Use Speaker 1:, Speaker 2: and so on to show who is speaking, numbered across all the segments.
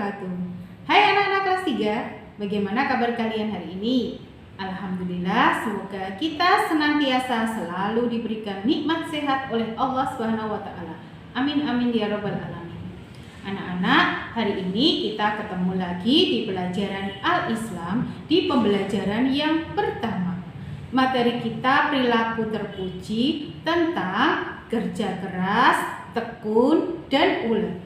Speaker 1: wabarakatuh. Hai anak-anak kelas 3, bagaimana kabar kalian hari ini? Alhamdulillah, semoga kita senantiasa selalu diberikan nikmat sehat oleh Allah Subhanahu wa taala. Amin amin ya rabbal alamin. Anak-anak, hari ini kita ketemu lagi di pelajaran Al-Islam di pembelajaran yang pertama. Materi kita perilaku terpuji tentang kerja keras, tekun, dan ulet.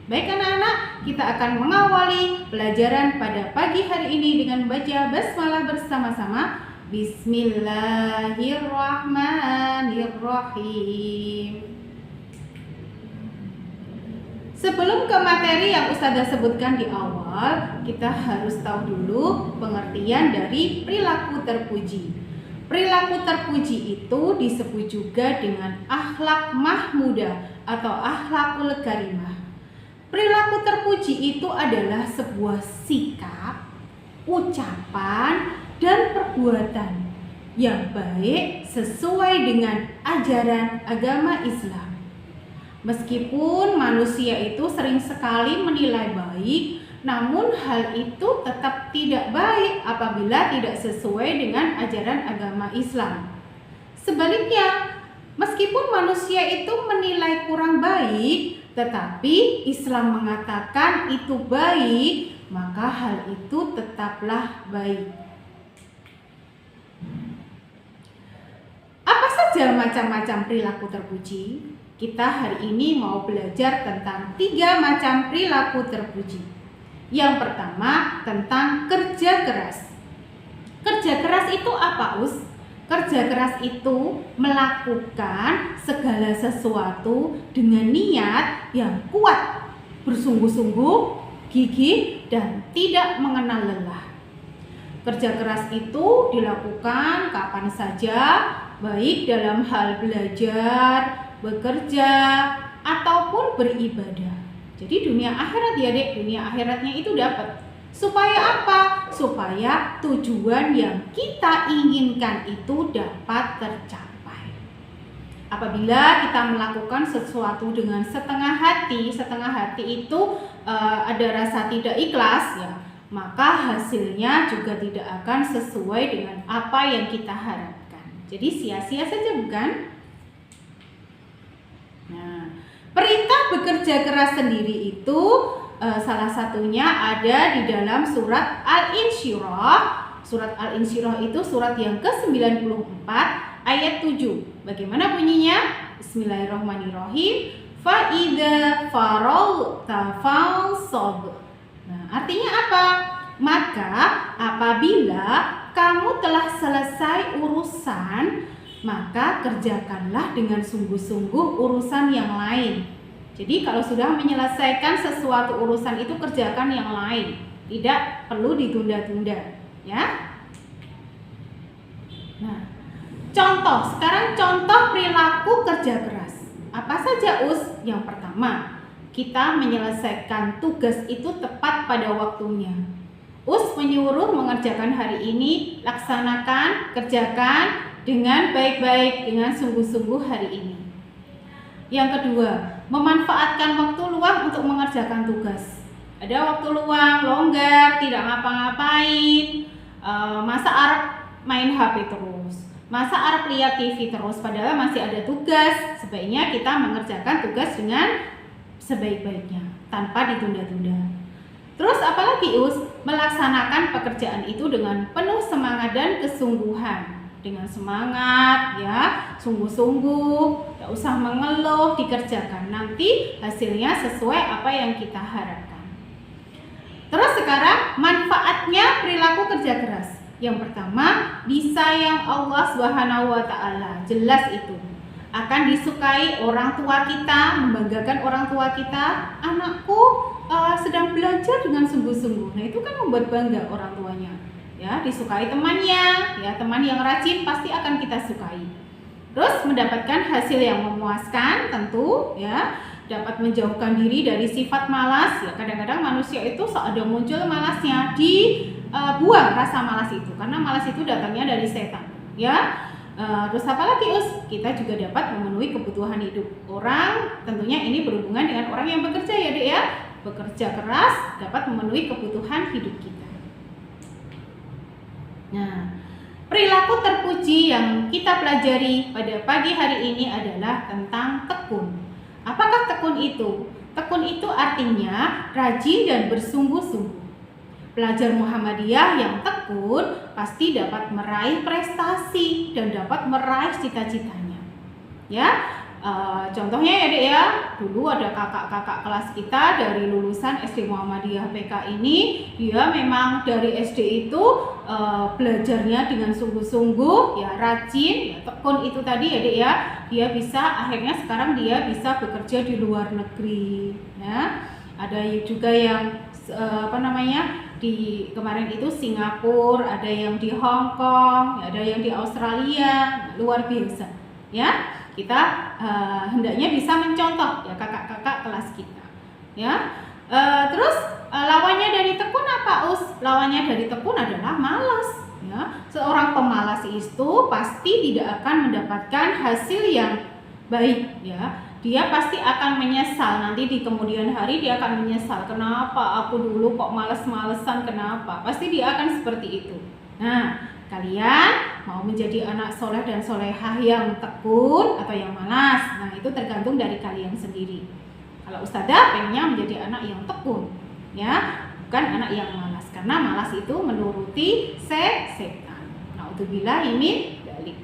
Speaker 1: Baik anak-anak, kita akan mengawali pelajaran pada pagi hari ini dengan baca basmalah bersama-sama. Bismillahirrahmanirrahim. Sebelum ke materi yang Ustazah sebutkan di awal, kita harus tahu dulu pengertian dari perilaku terpuji. Perilaku terpuji itu disebut juga dengan akhlak mahmudah atau akhlakul karimah. Perilaku terpuji itu adalah sebuah sikap, ucapan, dan perbuatan yang baik sesuai dengan ajaran agama Islam. Meskipun manusia itu sering sekali menilai baik, namun hal itu tetap tidak baik apabila tidak sesuai dengan ajaran agama Islam. Sebaliknya, meskipun manusia itu menilai kurang baik, tetapi Islam mengatakan itu baik, maka hal itu tetaplah baik. Apa saja macam-macam perilaku terpuji? Kita hari ini mau belajar tentang 3 macam perilaku terpuji. Yang pertama tentang kerja keras. Kerja keras itu apa, Us? Kerja keras itu melakukan segala sesuatu dengan niat yang kuat, bersungguh-sungguh, gigih, dan tidak mengenal lelah. Kerja keras itu dilakukan kapan saja, baik dalam hal belajar, bekerja, ataupun beribadah. Jadi dunia akhirat ya dek, dunia akhiratnya itu dapat. Supaya apa? Supaya tujuan yang kita inginkan itu dapat tercapai. Apabila kita melakukan sesuatu dengan setengah hati itu ada rasa tidak ikhlas ya, maka hasilnya juga tidak akan sesuai dengan apa yang kita harapkan. Jadi sia-sia saja, bukan? Nah, perintah bekerja keras sendiri itu salah satunya ada di dalam surat Al-Insyirah. Surat Al-Insyirah itu surat yang ke-94 ayat 7. Bagaimana bunyinya? Bismillahirrahmanirrahim. Fa idza faragta fansab. Nah, artinya apa? Maka apabila kamu telah selesai urusan, maka kerjakanlah dengan sungguh-sungguh urusan yang lain. Jadi kalau sudah menyelesaikan sesuatu urusan itu kerjakan yang lain, tidak perlu ditunda-tunda, ya. Nah, sekarang contoh perilaku kerja keras. Apa saja, Us? Yang pertama, kita menyelesaikan tugas itu tepat pada waktunya. Us menyuruh mengerjakan hari ini, laksanakan, kerjakan dengan baik-baik, dengan sungguh-sungguh hari ini. Yang kedua, memanfaatkan waktu luang untuk mengerjakan tugas. Ada waktu luang, longgar, tidak ngapa-ngapain, masa Arab main HP terus, masa Arab lihat TV terus, padahal masih ada tugas. Sebaiknya kita mengerjakan tugas dengan sebaik-baiknya, tanpa ditunda-tunda. Terus apalagi, Us? Melaksanakan pekerjaan itu dengan penuh semangat dan kesungguhan. Dengan semangat ya, sungguh-sungguh, tidak usah mengeluh, dikerjakan. Nanti hasilnya sesuai apa yang kita harapkan. Terus sekarang manfaatnya perilaku kerja keras. Yang pertama, disayang Allah Subhanahu wa taala. Jelas itu. Akan disukai orang tua kita, membanggakan orang tua kita. Anakku sedang belajar dengan sungguh-sungguh. Nah, itu kan membuat bangga orang tuanya. Ya, disukai temannya, ya, teman yang rajin pasti akan kita sukai. Terus mendapatkan hasil yang memuaskan tentu, ya, dapat menjauhkan diri dari sifat malas. Ya, kadang-kadang manusia itu ada muncul malasnya, dibuang rasa malas itu, karena malas itu datangnya dari setan, ya. Terus apa lagi, Us? Kita juga dapat memenuhi kebutuhan hidup orang. Tentunya ini berhubungan dengan orang yang bekerja ya, Dek ya. bekerja keras dapat memenuhi kebutuhan hidup kita. Nah, perilaku terpuji yang kita pelajari pada pagi hari ini adalah tentang tekun. Apakah tekun itu? Tekun itu artinya rajin dan bersungguh-sungguh. Pelajar Muhammadiyah yang tekun pasti dapat meraih prestasi dan dapat meraih cita-citanya. Ya, contohnya ya Dek ya, dulu ada kakak-kakak kelas kita dari lulusan SD Muhammadiyah PK ini, dia memang dari SD itu belajarnya dengan sungguh-sungguh, ya rajin, ya tekun itu tadi ya Dek ya, dia bisa akhirnya sekarang dia bisa bekerja di luar negeri. Ya, ada juga yang di kemarin itu Singapura, ada yang di Hong Kong, ada yang di Australia, luar biasa. Ya, kita hendaknya bisa mencontoh ya kakak-kakak kelas kita. Ya, terus lawannya dari tekun apa Us? Lawannya dari tekun adalah malas. Ya, seorang pemalas itu pasti tidak akan mendapatkan hasil yang baik. Ya, dia pasti akan menyesal nanti di kemudian hari. Dia akan menyesal, kenapa aku dulu kok males-malesan, kenapa? Pasti dia akan seperti itu. Nah, kalian mau menjadi anak soleh dan solehah yang tekun atau yang malas? Nah, itu tergantung dari kalian sendiri. Kalau Ustazah pengennya menjadi anak yang tekun, ya, bukan anak yang malas. Karena malas itu menuruti setan. Naudzubillah min dzalik.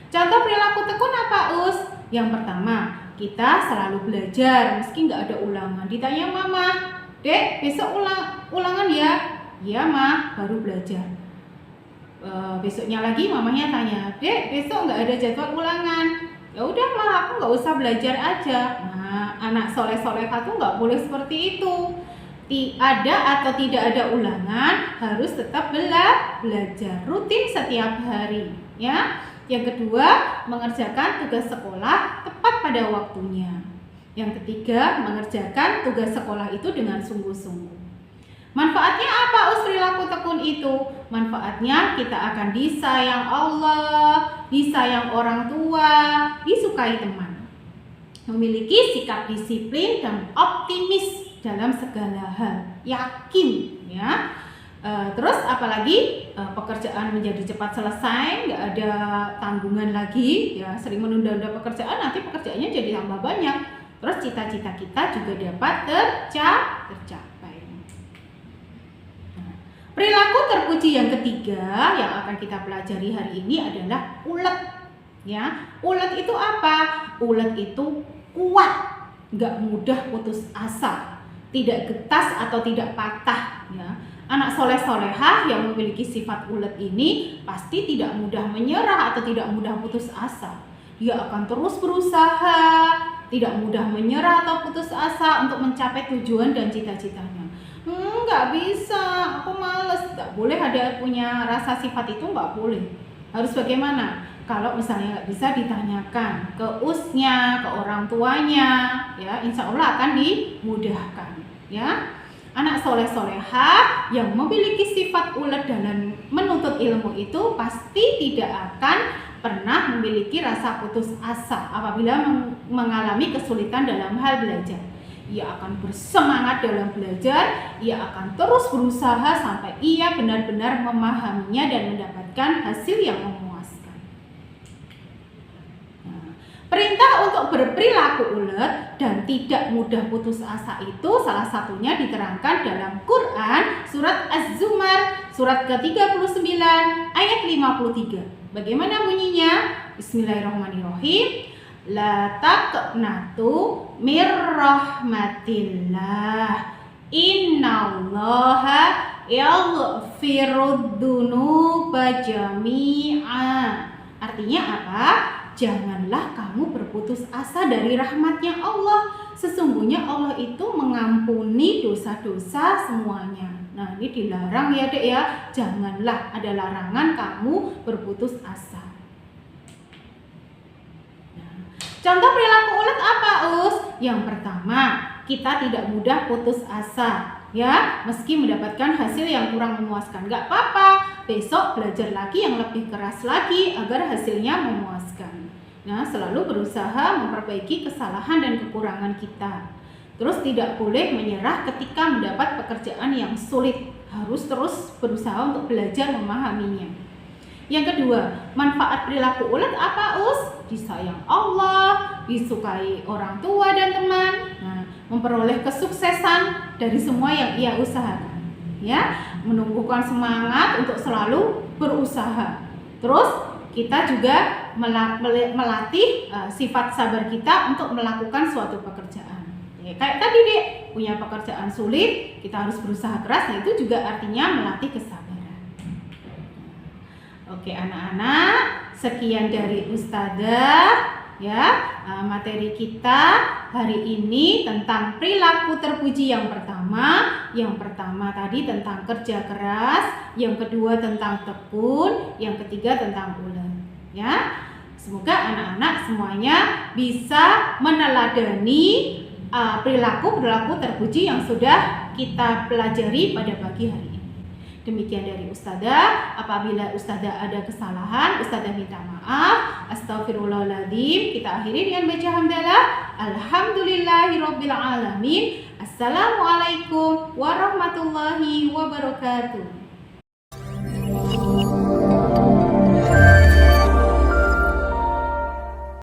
Speaker 1: Contoh perilaku tekun apa Us? Yang pertama, kita selalu belajar meski nggak ada ulangan. Ditanya mama, Dek besok ulangan ya? Iya mah, baru belajar. Besoknya lagi mamanya tanya, Dek besok nggak ada jadwal ulangan. Ya udah mah, aku nggak usah belajar aja. Nah, anak soleh-solehah tuh nggak boleh seperti itu. Ada atau tidak ada ulangan harus tetap belajar rutin setiap hari. Ya. Yang kedua, mengerjakan tugas sekolah tepat pada waktunya. Yang ketiga, mengerjakan tugas sekolah itu dengan sungguh-sungguh. Manfaatnya apa perilaku tekun itu? Manfaatnya kita akan disayang Allah, disayang orang tua, disukai teman. Memiliki sikap disiplin dan optimis dalam segala hal. Yakin ya. Terus apalagi pekerjaan menjadi cepat selesai, nggak ada tanggungan lagi, ya sering menunda-nunda pekerjaan, nanti pekerjaannya jadi tambah banyak. Terus cita-cita kita juga dapat tercapai. Nah, perilaku terpuji yang ketiga yang akan kita pelajari hari ini adalah ulet. Ya, ulet itu apa? Ulet itu kuat, nggak mudah putus asa, tidak getas atau tidak patah. Ya. Anak soleh-solehah yang memiliki sifat ulet ini pasti tidak mudah menyerah atau tidak mudah putus asa. Dia akan terus berusaha, tidak mudah menyerah atau putus asa untuk mencapai tujuan dan cita-citanya. Nggak bisa, aku males. Nggak boleh ada punya rasa sifat itu, nggak boleh. Harus bagaimana? Kalau misalnya nggak bisa ditanyakan ke usnya, ke orang tuanya, ya insya Allah akan dimudahkan. Ya. Anak soleh-solehah yang memiliki sifat ulet dalam menuntut ilmu itu pasti tidak akan pernah memiliki rasa putus asa apabila mengalami kesulitan dalam hal belajar. Ia akan bersemangat dalam belajar, ia akan terus berusaha sampai ia benar-benar memahaminya dan mendapatkan hasil yang memuaskan. Perintah untuk berperilaku ulet dan tidak mudah putus asa itu salah satunya diterangkan dalam Quran surat Az-Zumar surat ke-39 ayat 53. Bagaimana bunyinya? Bismillahirrahmanirrahim. La taqnatu mir rahmatillah. Innallaha yaghfirud dzunuba jami'a. Artinya apa? Janganlah kamu berputus asa dari rahmatnya Allah. Sesungguhnya Allah itu mengampuni dosa-dosa semuanya. Nah, ini dilarang ya Dek ya. Janganlah ada larangan kamu berputus asa. Nah, contoh perilaku ulet apa Us? Yang pertama, kita tidak mudah putus asa. Ya, meski mendapatkan hasil yang kurang memuaskan, gak apa-apa. Besok belajar lagi yang lebih keras lagi agar hasilnya memuaskan. Nah, selalu berusaha memperbaiki kesalahan dan kekurangan kita. Terus tidak boleh menyerah ketika mendapat pekerjaan yang sulit, harus terus berusaha untuk belajar memahaminya. Yang kedua, manfaat perilaku ulet apa, Us? Disayang Allah, disukai orang tua dan teman. Nah, memperoleh kesuksesan dari semua yang ia usahakan. Ya, menumbuhkan semangat untuk selalu berusaha. Terus kita juga melatih sifat sabar kita untuk melakukan suatu pekerjaan. Ya, kayak tadi Dek, punya pekerjaan sulit, kita harus berusaha keras, nah itu juga artinya melatih kesabaran. Oke anak-anak, sekian dari Ustazah ya, materi kita hari ini tentang perilaku terpuji yang pertama. Yang pertama tadi tentang kerja keras, yang kedua tentang tekun, yang ketiga tentang ulet. Ya, semoga anak-anak semuanya bisa meneladani perilaku terpuji yang sudah kita pelajari pada pagi hari ini. Demikian dari Ustazah. Apabila Ustazah ada kesalahan, Ustazah minta maaf. Astaghfirullahaladzim. Kita akhiri dengan baca hamdalah. Alhamdulillahirabbil alamin. Assalamualaikum warahmatullahi wabarakatuh.